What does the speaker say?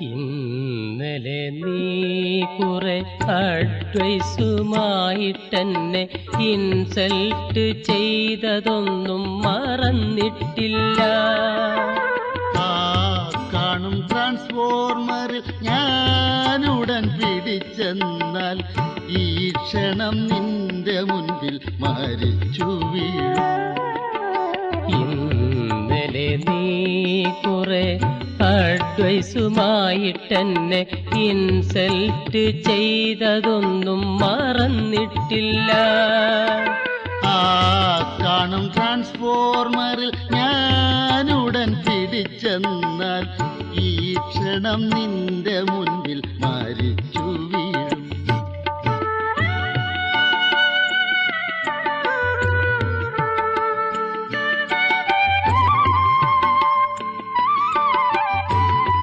ഇന്നലെ നീ കുറെ അഡ്വൈസുമായിട്ടെന്നെ ഇൻസൾട്ട് ചെയ്തതൊന്നും മറന്നിട്ടില്ല. ആ കാണും ട്രാൻസ്ഫോർമറിൽ ഞാനുടൻ പിടിച്ചെന്നാൽ ഈ ക്ഷണം നിന്റെ മുൻപിൽ മരിച്ചു വീഴും. ഇന്നലെ നീ കുറെ അഡ്വൈസുമായിട്ടെന്നെ ഇൻസൾട്ട് ചെയ്തതൊന്നും മറന്നിട്ടില്ല. ആ കാണും ട്രാൻസ്ഫോർമറിൽ ഞാനുടൻ പിടിച്ചെന്നാൽ ഈ ക്ഷണം നിന്റെ മുൻപിൽ മരിച്ചു